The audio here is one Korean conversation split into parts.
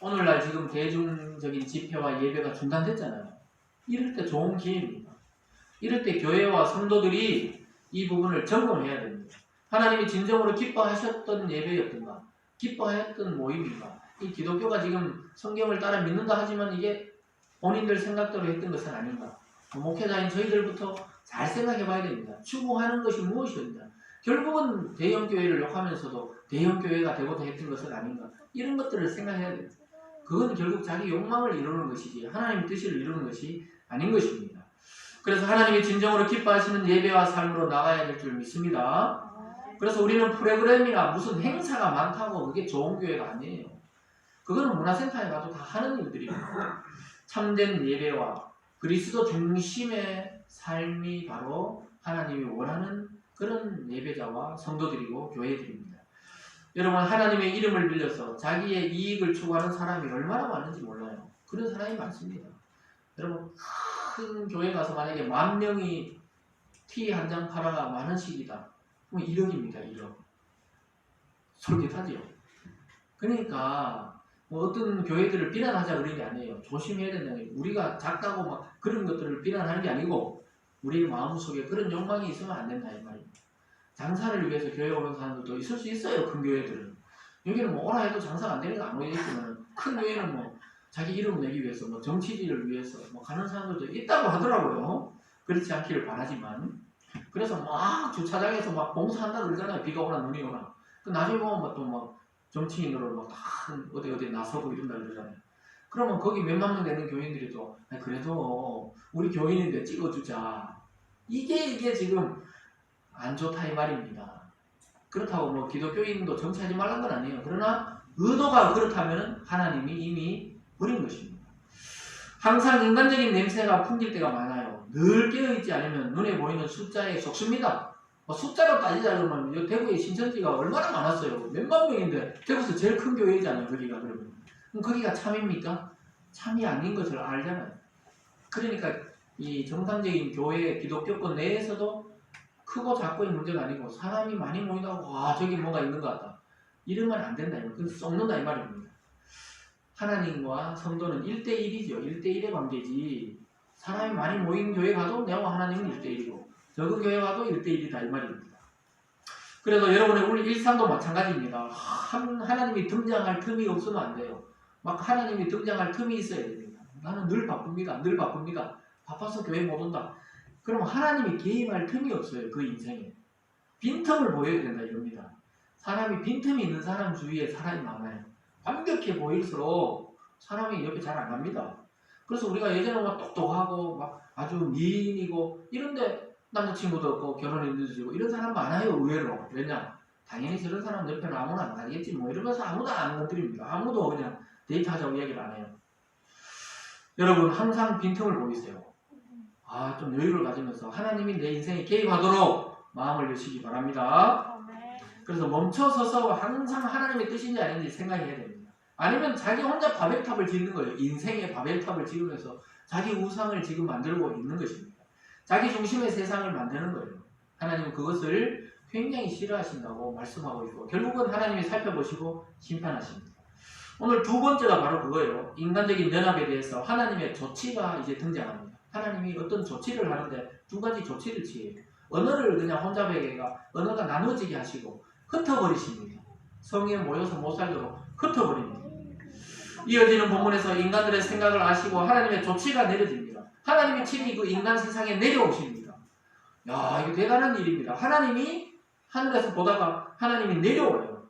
오늘날 지금 대중적인 집회와 예배가 중단됐잖아요. 이럴 때 좋은 기회입니다. 이럴 때 교회와 성도들이 이 부분을 점검해야 됩니다. 하나님이 진정으로 기뻐하셨던 예배였던가, 기뻐하였던 모임인가. 이 기독교가 지금 성경을 따라 믿는다 하지만 이게 본인들 생각대로 했던 것은 아닌가. 목회자인 저희들부터 잘 생각해 봐야 됩니다. 추구하는 것이 무엇이었냐. 결국은 대형교회를 욕하면서도 대형교회가 되고자 했던 것은 아닌가. 이런 것들을 생각해야 됩니다. 그건 결국 자기 욕망을 이루는 것이지 하나님의 뜻을 이루는 것이 아닌 것입니다. 그래서 하나님이 진정으로 기뻐하시는 예배와 삶으로 나가야 될 줄 믿습니다. 그래서 우리는 프로그램이나 무슨 행사가 많다고 그게 좋은 교회가 아니에요. 그거는 문화센터에 가도 다 하는 일들입니다. 참된 예배와 그리스도 중심의 삶이 바로 하나님이 원하는 그런 예배자와 성도들이고 교회들입니다. 여러분, 하나님의 이름을 빌려서 자기의 이익을 추구하는 사람이 얼마나 많은지 몰라요. 그런 사람이 많습니다. 여러분, 큰 교회 가서 만약에 10,000명이 티 한 장 팔아가 10,000원씩이다. 그럼 1억입니다. 1억. 솔깃하지요. 그러니까 뭐 어떤 교회들을 비난하자 그런 게 아니에요. 조심해야 된다는 거예요. 우리가 작다고 막 그런 것들을 비난하는 게 아니고 우리 마음속에 그런 욕망이 있으면 안 된다 이 말입니다. 장사를 위해서 교회 오는 사람들도 있을 수 있어요. 큰 교회들은. 여기는 뭐 오라 해도 장사가 안 되는 거 아니겠지만 큰 교회는 뭐 자기 이름 내기 위해서 뭐 정치지를 위해서 뭐 가는 사람들도 있다고 하더라고요. 그렇지 않기를 바라지만 그래서 막 주차장에서 막 봉사한다 그러잖아요. 비가 오나 눈이 오나. 그 나중에 보면 또 막 정치인으로 막 다 어디 나서고 이런다 그러잖아요. 그러면 거기 몇만 명 되는 교인들이 또 그래도 우리 교인인데 찍어주자. 이게 지금 안 좋다 이 말입니다. 그렇다고 뭐 기독교인도 정치하지 말란 건 아니에요. 그러나 의도가 그렇다면 하나님이 이미 버린 것입니다. 항상 인간적인 냄새가 풍길 때가 많아요. 늘 깨어있지 않으면 눈에 보이는 숫자에 속습니다. 숫자로 따지자 그러면 대구의 신천지가 얼마나 많았어요. 몇만 명인데 대구에서 제일 큰 교회잖아요. 거기가 그러면. 그럼 거기가 참입니까? 참이 아닌 것을 알잖아요. 그러니까 이 정상적인 교회 기독교권 내에서도 크고 작고의 문제가 아니고 사람이 많이 모인다고 와 저기 뭐가 있는 것 같다. 이러면 안 된다. 그건 썩는다 이 말입니다. 하나님과 성도는 1대1이죠. 1대1의 관계지. 사람이 많이 모인 교회 가도 내가 하나님은 1대1이고 적은 교회 가도 1대1이다 이 말입니다. 그래서 여러분의 우리 일상도 마찬가지입니다. 하나님이 등장할 틈이 없으면 안 돼요. 막 하나님이 등장할 틈이 있어야 됩니다. 나는 늘 바쁩니다. 늘 바쁩니다. 바빠서 교회 못 온다. 그럼 하나님이 개입할 틈이 없어요. 그 인생에. 빈틈을 보여야 된다 이겁니다. 사람이 빈틈이 있는 사람 주위에 사람이 많아요. 완벽해 보일수록 사람이 옆에 잘 안 갑니다. 그래서 우리가 예전에 막 똑똑하고 막 아주 미인이고 이런데 남자친구도 없고 결혼이 늦어지고 이런 사람 많아요. 의외로. 왜냐? 당연히 저런 사람 옆에는 아무나 안 가겠지 뭐 이러면서 아무도 안 건드립니다. 아무도 그냥 데이트하자고 이야기를 안 해요. 여러분 항상 빈틈을 보이세요. 좀 여유를 가지면서 하나님이 내 인생에 개입하도록 마음을 여시기 바랍니다. 그래서 멈춰서서 항상 하나님의 뜻인지 아닌지 생각해야 됩니다. 아니면 자기 혼자 바벨탑을 짓는 거예요. 인생의 바벨탑을 지으면서 자기 우상을 지금 만들고 있는 것입니다. 자기 중심의 세상을 만드는 거예요. 하나님은 그것을 굉장히 싫어하신다고 말씀하고 있고 결국은 하나님이 살펴보시고 심판하십니다. 오늘 두 번째가 바로 그거예요. 인간적인 연합에 대해서 하나님의 조치가 이제 등장합니다. 하나님이 어떤 조치를 하는데 두 가지 조치를 취해요. 언어를 그냥 혼자 배게가 언어가 나눠지게 하시고 흩어버리십니다. 성에 모여서 못 살도록 흩어버립니다. 이어지는 본문에서 인간들의 생각을 아시고 하나님의 조치가 내려집니다. 하나님이 친히 그 인간 세상에 내려오십니다. 야, 이거 대단한 일입니다. 하나님이 하늘에서 보다가 하나님이 내려와요.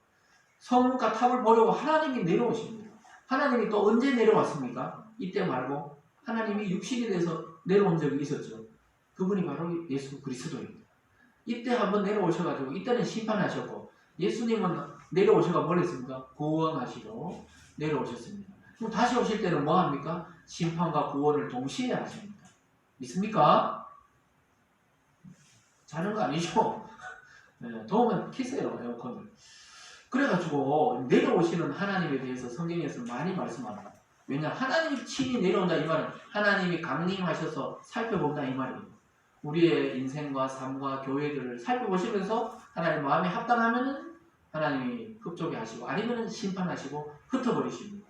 성과 탑을 보려고 하나님이 내려오십니다. 하나님이 또 언제 내려왔습니까? 이때 말고 하나님이 육신이 돼서 내려온 적이 있었죠. 그분이 바로 예수 그리스도입니다. 이때 한번 내려오셔가지고 이때는 심판하셨고 예수님은 내려오셔가 뭘 했습니까? 구원하시러 내려오셨습니다. 그럼 다시 오실 때는 뭐 합니까? 심판과 구원을 동시에 하십니다. 믿습니까? 자는 거 아니죠? 네, 더우면 키세요 에어컨을. 그래가지고 내려오시는 하나님에 대해서 성경에서 많이 말씀합니다. 왜냐? 하나님이 친히 내려온다 이 말은 하나님이 강림하셔서 살펴본다 이 말이에요. 우리의 인생과 삶과 교회들을 살펴보시면서 하나님 마음에 합당하면은 하나님이 흡족해 하시고 아니면은 심판하시고 흩어버리십니다.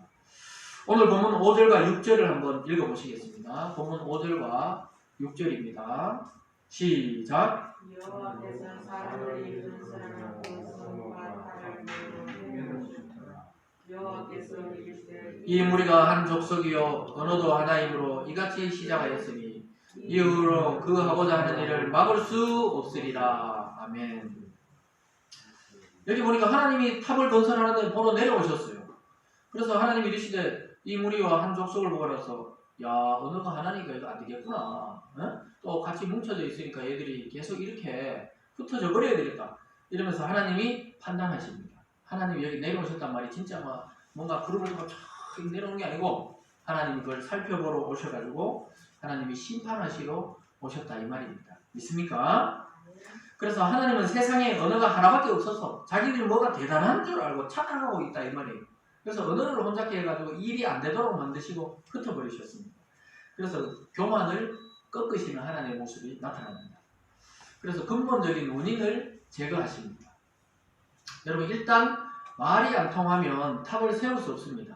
오늘 본문 5절과 6절을 한번 읽어보시겠습니다. 본문 5절과 6절입니다. 시작. 여호와께서 사람을 이루는 사람을 성과 달을 여호와께서 이르시되 이 무리가 한 족속이요 언어도 하나이므로 이같이 시작하였으니 이후로 그 하고자 하는 일을 막을 수 없으리라. 아멘. 여기 보니까 하나님이 탑을 건설하는데 보러 내려오셨어요. 그래서 하나님이 이르시되 이 무리와 한 족속을 보고 나서 야 언어가 하나니까 이거 안 되겠구나. 또 같이 뭉쳐져 있으니까 얘들이 계속 이렇게 흩어져 버려야 되겠다. 이러면서 하나님이 판단하십니다. 하나님이 여기 내려오셨단 말이 진짜 막 뭔가 그룹을 쫙 내려오는 게 아니고 하나님이 그걸 살펴보러 오셔가지고 하나님이 심판하시러 오셨다 이 말입니다. 믿습니까? 그래서 하나님은 세상에 언어가 하나밖에 없어서 자기들이 뭐가 대단한 줄 알고 착각하고 있다 이 말이에요. 그래서 언어를 혼잡게 해가지고 일이 안 되도록 만드시고 흩어버리셨습니다. 그래서 교만을 꺾으시는 하나님의 모습이 나타납니다. 그래서 근본적인 원인을 제거하십니다. 여러분 일단 말이 안 통하면 탑을 세울 수 없습니다.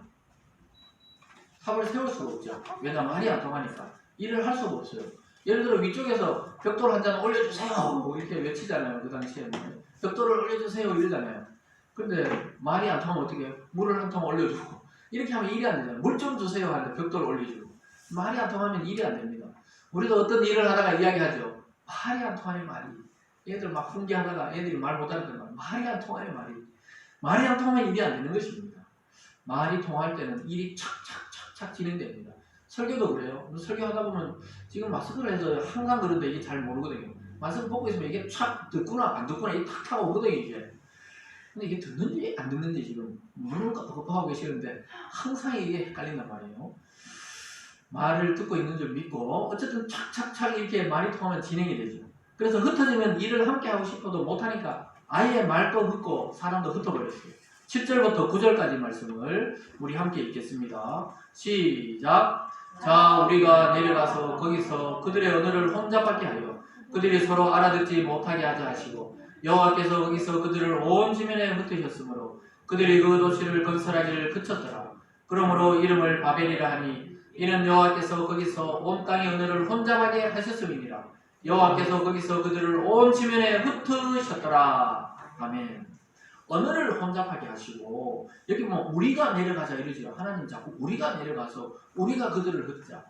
탑을 세울 수가 없죠. 왜냐하면 말이 안 통하니까 일을 할 수가 없어요. 예를 들어 위쪽에서 벽돌 한 잔 올려주세요 이렇게 외치잖아요. 그 당시에는 벽돌을 올려주세요 이러잖아요. 근데 말이 안 통하면 어떻게 해요? 물을 한 통 올려주고 이렇게 하면 일이 안 되잖아요. 물 좀 주세요 하는데 벽돌을 올려주고 말이 안 통하면 일이 안 됩니다. 우리도 어떤 일을 하다가 이야기하죠. 말이 안 통하네 말이. 얘들 막 훈계하다가 애들이 말 못하는 말이 안 통하네 말이. 말이 안 통하면 일이 안 되는 것입니다. 말이 통할 때는 일이 착착착착 진행됩니다. 설교도 그래요. 설교하다 보면 지금 마스크를 해서 항상 그런데 이게 잘 모르거든요. 마스크 벗고 있으면 이게 착 듣구나 안 듣구나 이게 탁 타고 오거든요 이게. 근데 이게 듣는지 안 듣는지 지금 모르니까 급하고 계시는데 항상 이게 헷갈린단 말이에요. 말을 듣고 있는 줄 믿고 어쨌든 착착착 이렇게 말이 통하면 진행이 되죠. 그래서 흩어지면 일을 함께 하고 싶어도 못하니까 아예 말도 흩고 사람도 흩어버렸어요. 7절부터 9절까지 말씀을 우리 함께 읽겠습니다. 시작. 자 우리가 내려가서 거기서 그들의 언어를 혼잡하게 하여 그들이 서로 알아듣지 못하게 하자 하시고 여호와께서 거기서 그들을 온 지면에 흩으셨으므로 그들이 그 도시를 건설하기를 그쳤더라. 그러므로 이름을 바벨이라 하니 이는 여호와께서 거기서 온 땅의 언어를 혼잡하게 하셨음이니라. 여호와께서 거기서 그들을 온 지면에 흩으셨더라. 아멘. 언어를 혼잡하게 하시고 여기 뭐 우리가 내려가자 이러지요. 하나님 자꾸 우리가 내려가서 우리가 그들을 흩자.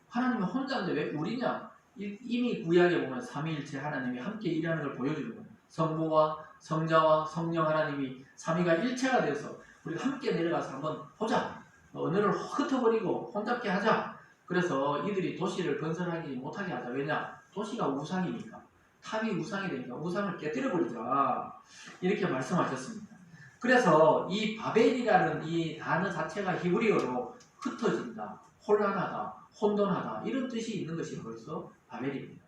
하나님은 혼자인데 왜 우리냐? 이미 구약에 보면 삼위일체 하나님이 함께 일하는 걸 보여주는 거예요. 성부와 성자와 성령 하나님이 삼위가 일체가 돼서 우리가 함께 내려가서 한번 보자. 언어를 흩어버리고 혼잡게 하자. 그래서 이들이 도시를 건설하지 못하게 하자. 왜냐? 도시가 우상이니까. 탑이 우상이 되니까 우상을 깨뜨려버리자. 이렇게 말씀하셨습니다. 그래서 이 바벨이라는 이 단어 자체가 히브리어로 흩어진다, 혼란하다, 혼돈하다 이런 뜻이 있는 것이 벌써 바벨입니다.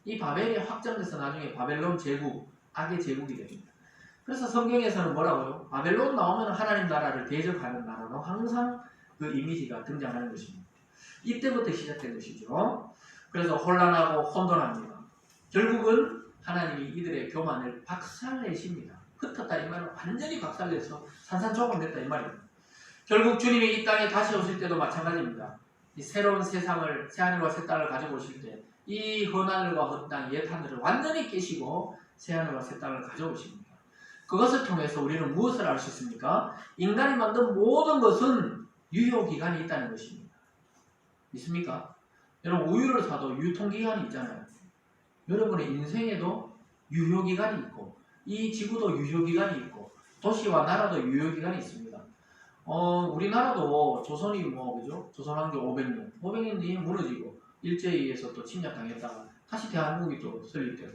이 바벨이 확장돼서 나중에 바벨론 제국, 악의 제국이 됩니다. 그래서 성경에서는 뭐라고요? 바벨론 나오면 하나님 나라를 대적하는 나라로 항상 그 이미지가 등장하는 것입니다. 이때부터 시작된 것이죠. 그래서 혼란하고 혼돈합니다. 결국은 하나님이 이들의 교만을 박살내십니다. 흩었다 이 말은 완전히 박살내서 산산조각냈다 이 말입니다. 결국 주님이 이 땅에 다시 오실 때도 마찬가지입니다. 이 새로운 세상을 새하늘과 새 땅을 가지고 오실 때 이 헌하늘과 헌 땅, 옛 하늘을 완전히 깨시고 새하늘과 새 땅을 가져오십니다. 그것을 통해서 우리는 무엇을 알 수 있습니까? 인간이 만든 모든 것은 유효기간이 있다는 것입니다. 믿습니까? 여러분 우유를 사도 유통기간이 있잖아요. 여러분의 인생에도 유효기간이 있고 이 지구도 유효기간이 있고 도시와 나라도 유효기간이 있습니다. 우리나라도 조선이 그죠? 조선왕조 500년 뒤에 무너지고 일제에 의해서 또 침략당했다가 다시 대한민국이 또 설립되고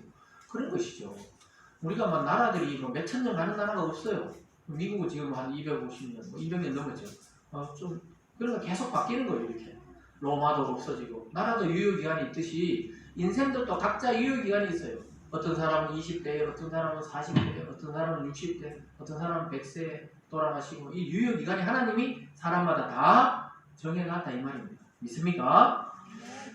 그런 것이죠. 우리가 막 나라들이 몇천 년 가는 나라가 없어요. 미국은 지금 한 250년, 200년 넘었죠. 그러니까 계속 바뀌는 거예요, 이렇게. 로마도 없어지고, 나라도 유효기간이 있듯이, 인생도 각자 유효기간이 있어요. 어떤 사람은 20대, 어떤 사람은 40대, 어떤 사람은 60대, 어떤 사람은 100세에 돌아가시고, 이 유효기간이 하나님이 사람마다 다 정해놨다, 이 말입니다. 믿습니까?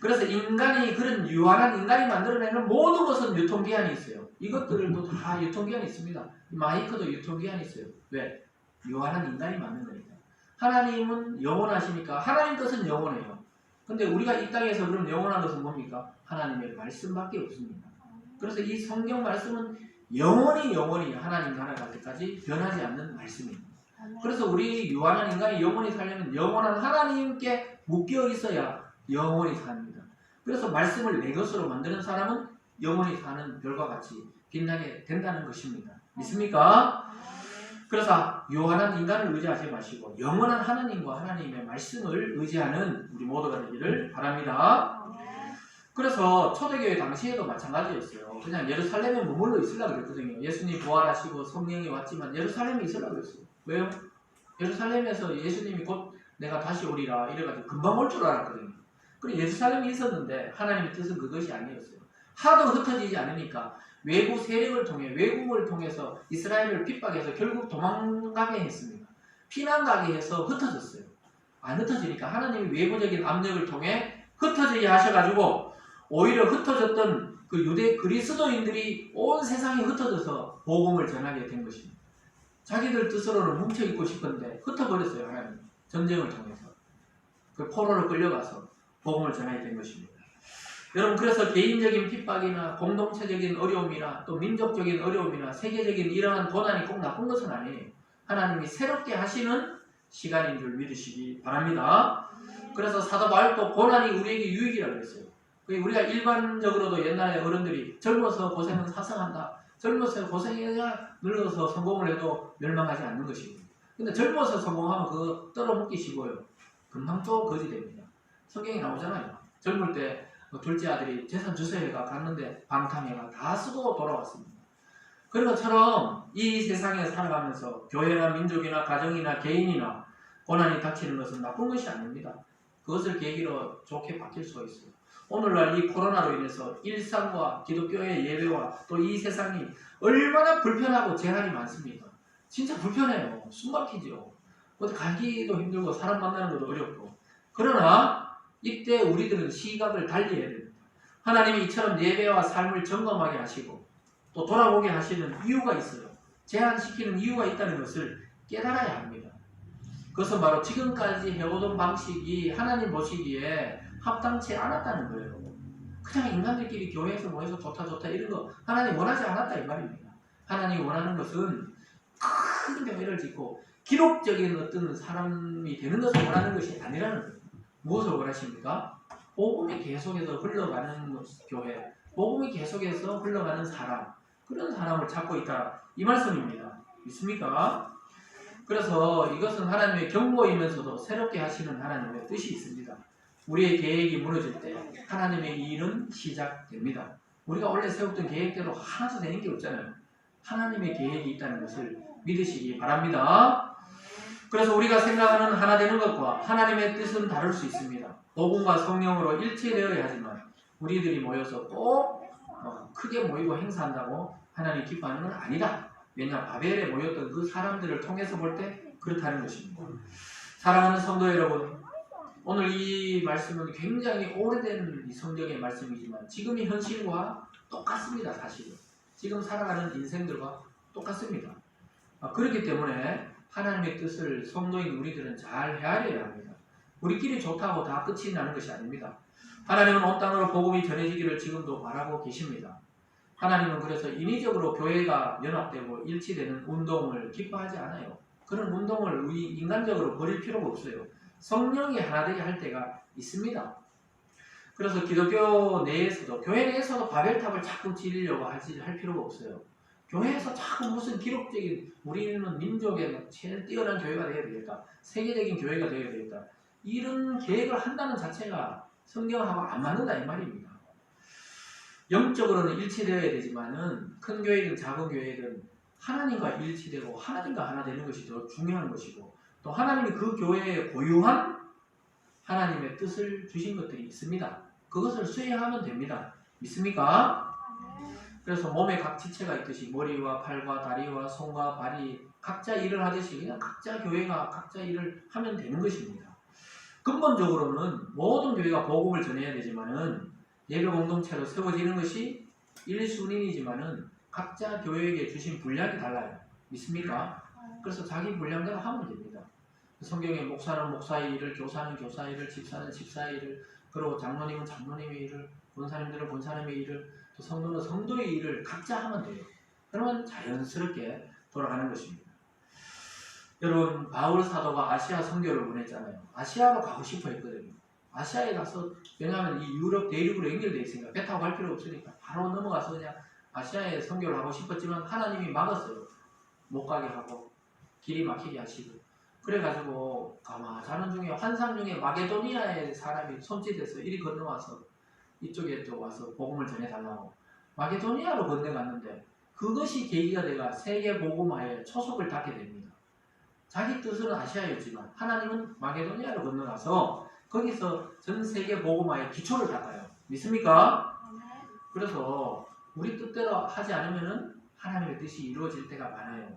그래서 인간이, 그런 유한한 인간이 만들어내는 모든 것은 유통기한이 있어요. 이것들도 다 유통기한이 있습니다. 마이크도 유통기한이 있어요. 왜? 유한한 인간이 만든 거니까. 하나님은 영원하시니까 하나님 뜻은 영원해요. 근데 우리가 이 땅에서 그럼 영원한 것은 뭡니까? 하나님의 말씀밖에 없습니다. 그래서 이 성경 말씀은 영원히 하나님 나라 갈 때까지 변하지 않는 말씀입니다. 그래서 우리 유한한 인간이 영원히 살려면 영원한 하나님께 묶여 있어야 영원히 삽니다. 그래서 말씀을 내 것으로 만드는 사람은 영원히 사는 별과 같이 빛나게 된다는 것입니다. 믿습니까? 그래서 유한한 인간을 의지하지 마시고 영원한 하나님과 하나님의 말씀을 의지하는 우리 모두가 되기를 바랍니다. 그래서 초대교회 당시에도 마찬가지였어요. 그냥 예루살렘에 머물러 있으려고 그랬거든요. 예수님 부활하시고 성령이 왔지만 예루살렘에 있으려고 그랬어요. 왜요? 예루살렘에서 예수님이 곧 내가 다시 오리라 이래가지고 금방 올 줄 알았거든요. 그리고 예루살렘에 있었는데 하나님의 뜻은 그것이 아니었어요. 하도 흩어지지 않으니까 외부 세력을 통해 외국을 통해서 이스라엘을 핍박해서 결국 도망가게 했습니다. 피난 가게 해서 흩어졌어요. 안 흩어지니까 하나님이 외부적인 압력을 통해 흩어지게 하셔가지고 오히려 흩어졌던 그 유대 그리스도인들이 온 세상에 흩어져서 복음을 전하게 된 것입니다. 자기들 뜻으로는 뭉쳐있고 싶은데 흩어버렸어요. 하나님 전쟁을 통해서 그 포로로 끌려가서 복음을 전하게 된 것입니다. 여러분 그래서 개인적인 핍박이나 공동체적인 어려움이나 또 민족적인 어려움이나 세계적인 이러한 고난이 꼭 나쁜 것은 아니에요. 하나님이 새롭게 하시는 시간인 줄 믿으시기 바랍니다. 그래서 사도 바울도 고난이 우리에게 유익이라고 했어요. 우리가 일반적으로도 옛날에 어른들이 젊어서 고생은 사성한다. 젊어서 고생해야 늙어서 성공을 해도 멸망하지 않는 것이고, 근데 젊어서 성공하면 그거 떨어먹기시고요. 금방 또 거지 됩니다. 성경에 나오잖아요. 젊을 때 둘째 아들이 재산 주세요가 갔는데 방탕해가 다 쓰고 돌아왔습니다. 그런 것처럼 이 세상에 살아가면서 교회나 민족이나 가정이나 개인이나 고난이 닥치는 것은 나쁜 것이 아닙니다. 그것을 계기로 좋게 바뀔 수가 있어요. 오늘날 이 코로나로 인해서 일상과 기독교의 예배와 또 이 세상이 얼마나 불편하고 제한이 많습니까? 진짜 불편해요. 숨막히죠. 어디 가기도 힘들고 사람 만나는 것도 어렵고. 그러나 이때 우리들은 시각을 달리해야 됩니다. 하나님이 이처럼 예배와 삶을 점검하게 하시고 또 돌아보게 하시는 이유가 있어요. 제한시키는 이유가 있다는 것을 깨달아야 합니다. 그것은 바로 지금까지 해오던 방식이 하나님 보시기에 합당치 않았다는 거예요. 그냥 인간들끼리 교회에서 모여서 좋다 이런 거 하나님 원하지 않았다 이 말입니다. 하나님이 원하는 것은 큰 교회를 짓고 기록적인 어떤 사람이 되는 것을 원하는 것이 아니라는 거예요. 무엇을 원하십니까? 복음이 계속해서 흘러가는 교회, 복음이 계속해서 흘러가는 사람, 그런 사람을 찾고 있다 이 말씀입니다. 믿습니까? 그래서 이것은 하나님의 경고이면서도 새롭게 하시는 하나님의 뜻이 있습니다. 우리의 계획이 무너질 때 하나님의 일은 시작됩니다. 우리가 원래 세웠던 계획대로 하나도 되는 게 없잖아요. 하나님의 계획이 있다는 것을 믿으시기 바랍니다. 그래서 우리가 생각하는 하나 되는 것과 하나님의 뜻은 다를 수 있습니다. 복음과 성령으로 일체되어야 하지만 우리들이 모여서 꼭 크게 모이고 행사한다고 하나님 기뻐하는 건 아니다. 왜냐 바벨에 모였던 그 사람들을 통해서 볼 때 그렇다는 것입니다. 사랑하는 성도 여러분, 오늘 이 말씀은 굉장히 오래된 이 성경의 말씀이지만 지금의 현실과 똑같습니다. 사실은 지금 살아가는 인생들과 똑같습니다. 그렇기 때문에 하나님의 뜻을 성도인 우리들은 잘 헤아려야 합니다. 우리끼리 좋다고 다 끝이 나는 것이 아닙니다. 하나님은 온 땅으로 복음이 전해지기를 지금도 바라고 계십니다. 하나님은 그래서 인위적으로 교회가 연합되고 일치되는 운동을 기뻐하지 않아요. 그런 운동을 우리 인간적으로 버릴 필요가 없어요. 성령이 하나 되게 할 때가 있습니다. 그래서 기독교 내에서도 교회 내에서도 바벨탑을 자꾸 지으려고 할 필요가 없어요. 교회에서 자꾸 무슨 기록적인 우리는 민족의 제일 뛰어난 교회가 되어야 되겠다. 세계적인 교회가 되어야 되겠다. 이런 계획을 한다는 자체가 성경하고 안 맞는다 이 말입니다. 영적으로는 일치되어야 되지만은 큰 교회든 작은 교회든 하나님과 일치되고 하나님과 하나 되는 것이 더 중요한 것이고 또 하나님이 그 교회에 고유한 하나님의 뜻을 주신 것들이 있습니다. 그것을 수행하면 됩니다. 믿습니까? 그래서 몸에 각 지체가 있듯이 머리와 팔과 다리와 손과 발이 각자 일을 하듯이 그냥 각자 교회가 각자 일을 하면 되는 것입니다. 근본적으로는 모든 교회가 복음을 전해야 되지만은 예배 공동체로 세워지는 것이 1순위이지만은 각자 교회에게 주신 분량이 달라요. 믿습니까? 그래서 자기 분량대로 하면 됩니다. 성경에 목사는 목사의 일을, 교사는 교사의 일을, 집사는 집사의 일을, 그리고 장로님은 장로님의 일을, 권사님들은 권사님의 일을, 또 성도는 성도의 일을 각자 하면 돼요. 그러면 자연스럽게 돌아가는 것입니다. 여러분, 바울 사도가 아시아 선교를 보냈잖아요. 아시아로 가고 싶어 했거든요. 아시아에 가서, 왜냐하면 이 유럽 대륙으로 연결되어 있으니까 배 타고 갈 필요 없으니까 바로 넘어가서 그냥 아시아에 선교를 하고 싶었지만 하나님이 막았어요. 못 가게 하고 길이 막히게 하시고, 그래가지고 가마자는 중에 환상 중에 마게도니아의 사람이 손짓해서 이리 건너와서 이쪽에 또 와서 복음을 전해달라고 마게도니아로 건너갔는데, 그것이 계기가 돼가 세계 복음화에 초석을 닫게 됩니다. 자기 뜻은 아시아였지만 하나님은 마게도니아로 건너가서 거기서 전 세계 복음화의 기초를 닦아요. 믿습니까? 그래서 우리 뜻대로 하지 않으면 하나님의 뜻이 이루어질 때가 많아요.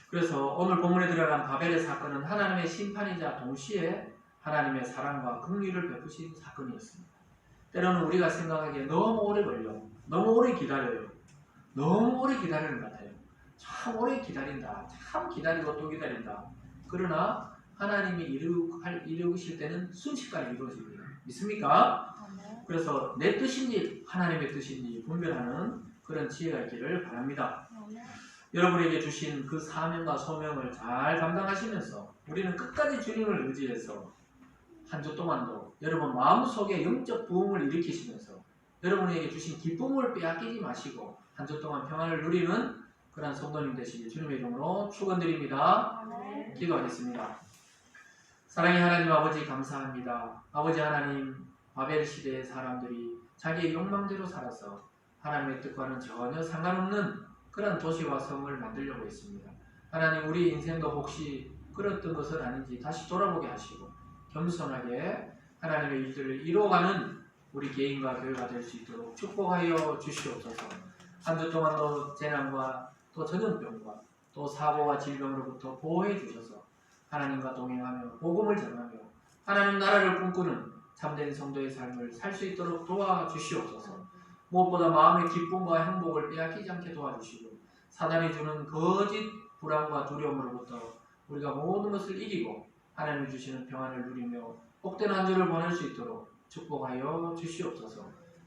그래서 오늘 본문에 들어간 바벨의 사건은 하나님의 심판이자 동시에 하나님의 사랑과 긍휼을 베푸신 사건이었습니다. 때로는 우리가 생각하기에 너무 오래 걸려, 너무 오래 기다려요. 너무 오래 기다리는 것 같아요. 참 오래 기다린다, 참 기다리고 또 기다린다. 그러나 하나님이 이루실 때는 순식간에 이루어집니다. 믿습니까? 그래서 내 뜻인지 하나님의 뜻인지 분별하는 그런 지혜가 있기를 바랍니다. 여러분에게 주신 그 사명과 소명을 잘 감당하시면서 우리는 끝까지 주님을 의지해서 한 주 동안도 여러분 마음속에 영적 부흥을 일으키시면서 여러분에게 주신 기쁨을 빼앗기지 마시고 한 주 동안 평안을 누리는 그런 성도님 되시길 주님의 이름으로 축원드립니다. 기도하겠습니다. 사랑의 하나님 아버지, 감사합니다. 아버지 하나님, 바벨 시대의 사람들이 자기의 욕망대로 살아서 하나님의 뜻과는 전혀 상관없는 그런 도시와 성을 만들려고 했습니다. 하나님, 우리 인생도 혹시 그랬던 것은 아닌지 다시 돌아보게 하시고 겸손하게 하나님의 일들을 이루어가는 우리 개인과 교회가 될 수 있도록 축복하여 주시옵소서. 한 주 동안도 재난과 또 전염병과 또 사고와 질병으로부터 보호해 주셔서 하나님과 동행하며 복음을 전하며 하나님 나라를 꿈꾸는 참된 성도의 삶을 살 수 있도록 도와주시옵소서. 무엇보다 마음의 기쁨과 행복을 빼앗기지 않게 도와주시고 사단이 주는 거짓 불안과 두려움으로부터 우리가 모든 것을 이기고 하나님이 주시는 평안을 누리며 복된 한 주를 보낼 수 있도록 축복하여 주시옵소서.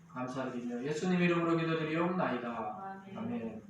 감사드리며 예수님 이름으로 기도드리옵나이다. 아멘.